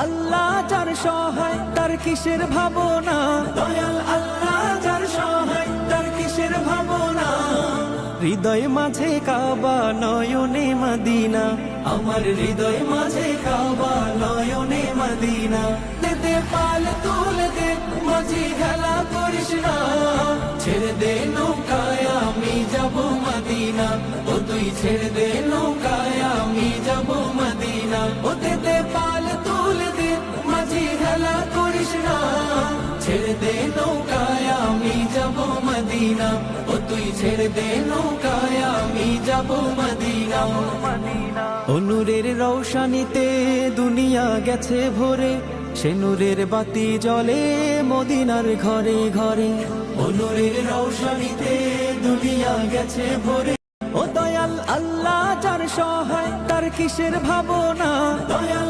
আল্লাহ যার সহায় তার কিসের ভাবনা, দয়াল আল্লাহ যার সহায় তার কিসের ভাবনা। হৃদয় মাঝে কাবা নয়নে মদিনা, আমার হৃদয় মাঝে কাবা নয়নে মদিনা। দে পাল তুলে দে মাঝি খেলা করিস না, ছেড়ে দে নৌকায় আমি যাব মদিনা। ও তুই ছেড়ে দে নৌকায় আমি যাব মদিনা। ও দে পাল তুলে দে মাঝি খেলা করিস না, ছেড়ে দে নৌকায় আমি যাব মদিনা। ও তুই ছেড়ে দে নৌকায় আমি যাব মদিনা। নূরের রৌশনীতে দুনিয়া গেছে ভরে, সে নূরের বাতি জ্বলে মদিনার ঘরে ঘরে। নূরের রৌশনীতে দুনিয়া গেছে ভরে। ও দয়াল আল্লাহ যার সহায় তার কিসের ভাবনা, দয়াল